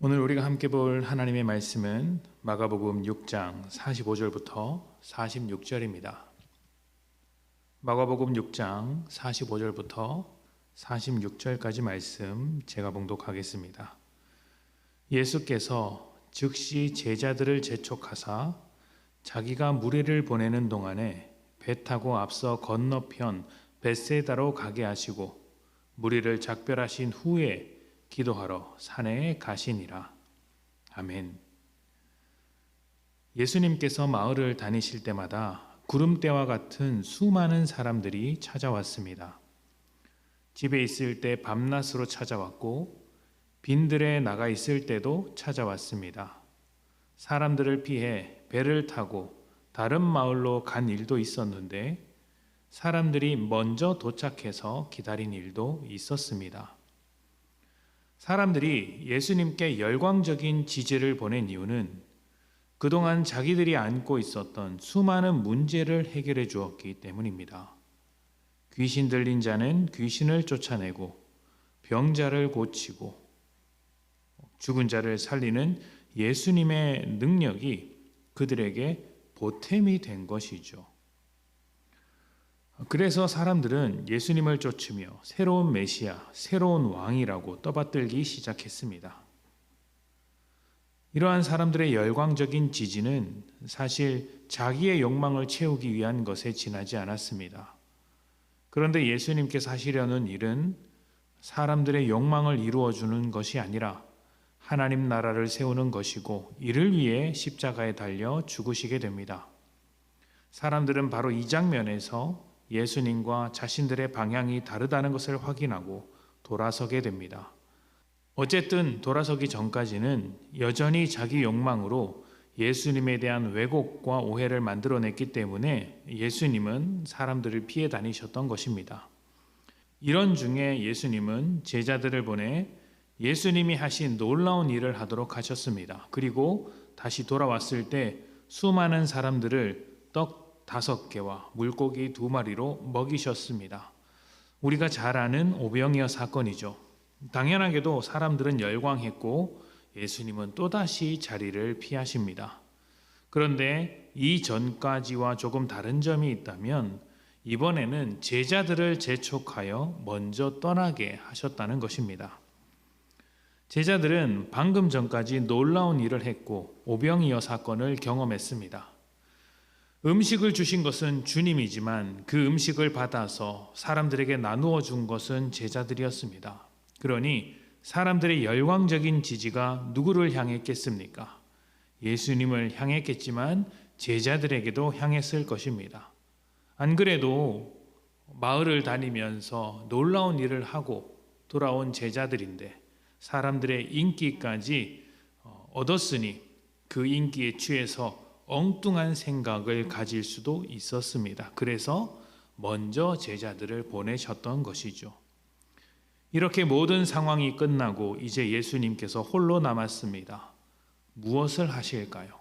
오늘 우리가 함께 볼 하나님의 말씀은 마가복음 6장 45절부터 46절입니다. 마가복음 6장 45절부터 46절까지 말씀 제가 봉독하겠습니다. 예수께서 즉시 제자들을 재촉하사 자기가 무리를 보내는 동안에 배 타고 앞서 건너편 벳세다로 가게 하시고 무리를 작별하신 후에 기도하러 산에 가시니라. 아멘. 예수님께서 마을을 다니실 때마다 구름대와 같은 수많은 사람들이 찾아왔습니다. 집에 있을 때 밤낮으로 찾아왔고 빈들에 나가 있을 때도 찾아왔습니다. 사람들을 피해 배를 타고 다른 마을로 간 일도 있었는데 사람들이 먼저 도착해서 기다린 일도 있었습니다. 사람들이 예수님께 열광적인 지지를 보낸 이유는 그동안 자기들이 안고 있었던 수많은 문제를 해결해 주었기 때문입니다. 귀신 들린 자는 귀신을 쫓아내고 병자를 고치고 죽은 자를 살리는 예수님의 능력이 그들에게 보탬이 된 것이죠. 그래서 사람들은 예수님을 쫓으며 새로운 메시아, 새로운 왕이라고 떠받들기 시작했습니다. 이러한 사람들의 열광적인 지지는 사실 자기의 욕망을 채우기 위한 것에 지나지 않았습니다. 그런데 예수님께서 하시려는 일은 사람들의 욕망을 이루어주는 것이 아니라 하나님 나라를 세우는 것이고 이를 위해 십자가에 달려 죽으시게 됩니다. 사람들은 바로 이 장면에서 예수님과 자신들의 방향이 다르다는 것을 확인하고 돌아서게 됩니다. 어쨌든 돌아서기 전까지는 여전히 자기 욕망으로 예수님에 대한 왜곡과 오해를 만들어냈기 때문에 예수님은 사람들을 피해 다니셨던 것입니다. 이런 중에 예수님은 제자들을 보내 예수님이 하신 놀라운 일을 하도록 하셨습니다. 그리고 다시 돌아왔을 때 수많은 사람들을 떡 5개와 물고기 2마리로 먹이셨습니다. 우리가 잘 아는 오병이어 사건이죠. 당연하게도 사람들은 열광했고 예수님은 또다시 자리를 피하십니다. 그런데 이전까지와 조금 다른 점이 있다면 이번에는 제자들을 재촉하여 먼저 떠나게 하셨다는 것입니다. 제자들은 방금 전까지 놀라운 일을 했고 오병이어 사건을 경험했습니다. 음식을 주신 것은 주님이지만 그 음식을 받아서 사람들에게 나누어 준 것은 제자들이었습니다. 그러니 사람들의 열광적인 지지가 누구를 향했겠습니까? 예수님을 향했겠지만 제자들에게도 향했을 것입니다. 안 그래도 마을을 다니면서 놀라운 일을 하고 돌아온 제자들인데 사람들의 인기까지 얻었으니 그 인기에 취해서 엉뚱한 생각을 가질 수도 있었습니다. 그래서 먼저 제자들을 보내셨던 것이죠. 이렇게 모든 상황이 끝나고 이제 예수님께서 홀로 남았습니다. 무엇을 하실까요?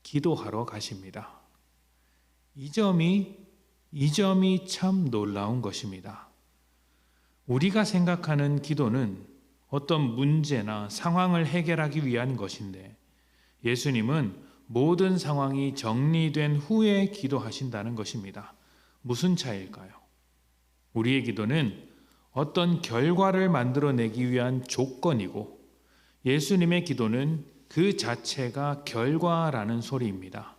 기도하러 가십니다. 이 점이 참 놀라운 것입니다. 우리가 생각하는 기도는 어떤 문제나 상황을 해결하기 위한 것인데 예수님은 모든 상황이 정리된 후에 기도하신다는 것입니다. 무슨 차이일까요? 우리의 기도는 어떤 결과를 만들어내기 위한 조건이고 예수님의 기도는 그 자체가 결과라는 소리입니다.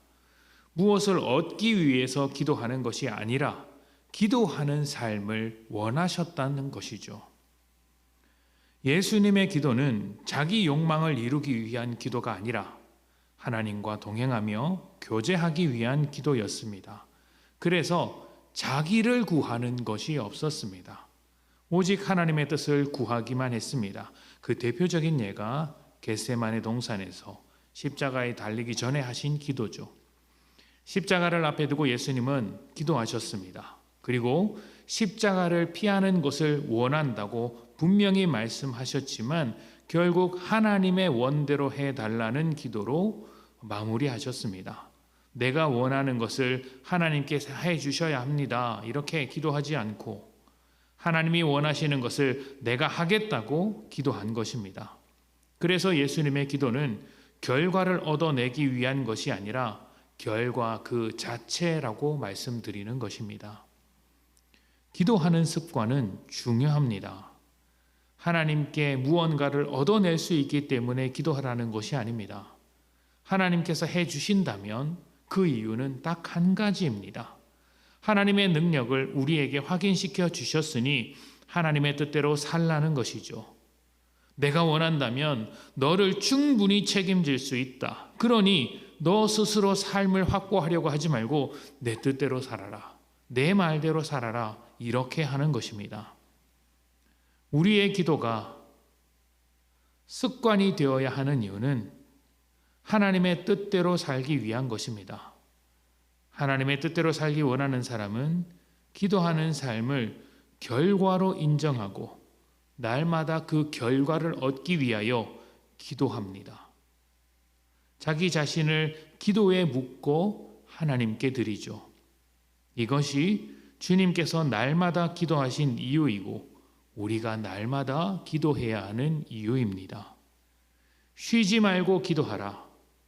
무엇을 얻기 위해서 기도하는 것이 아니라 기도하는 삶을 원하셨다는 것이죠. 예수님의 기도는 자기 욕망을 이루기 위한 기도가 아니라 하나님과 동행하며 교제하기 위한 기도였습니다. 그래서 자기를 구하는 것이 없었습니다. 오직 하나님의 뜻을 구하기만 했습니다. 그 대표적인 예가 겟세마네 동산에서 십자가에 달리기 전에 하신 기도죠. 십자가를 앞에 두고 예수님은 기도하셨습니다. 그리고 십자가를 피하는 것을 원한다고 분명히 말씀하셨지만 결국 하나님의 원대로 해달라는 기도로 마무리하셨습니다. 내가 원하는 것을 하나님께서 해주셔야 합니다. 이렇게 기도하지 않고 하나님이 원하시는 것을 내가 하겠다고 기도한 것입니다. 그래서 예수님의 기도는 결과를 얻어내기 위한 것이 아니라 결과 그 자체라고 말씀드리는 것입니다. 기도하는 습관은 중요합니다. 하나님께 무언가를 얻어낼 수 있기 때문에 기도하라는 것이 아닙니다. 하나님께서 해 주신다면 그 이유는 딱 한 가지입니다. 하나님의 능력을 우리에게 확인시켜 주셨으니 하나님의 뜻대로 살라는 것이죠. 내가 원한다면 너를 충분히 책임질 수 있다. 그러니 너 스스로 삶을 확보하려고 하지 말고 내 뜻대로 살아라. 내 말대로 살아라. 이렇게 하는 것입니다. 우리의 기도가 습관이 되어야 하는 이유는 하나님의 뜻대로 살기 위한 것입니다. 하나님의 뜻대로 살기 원하는 사람은 기도하는 삶을 결과로 인정하고 날마다 그 결과를 얻기 위하여 기도합니다. 자기 자신을 기도에 묻고 하나님께 드리죠. 이것이 주님께서 날마다 기도하신 이유이고 우리가 날마다 기도해야 하는 이유입니다. 쉬지 말고 기도하라.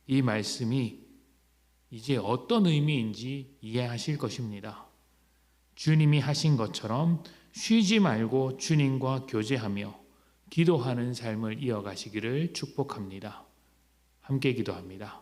이 말씀이 이제 어떤 의미인지 이해하실 것입니다. 주님이 하신 것처럼 쉬지 말고 주님과 교제하며 기도하는 삶을 이어가시기를 축복합니다. 함께 기도합니다.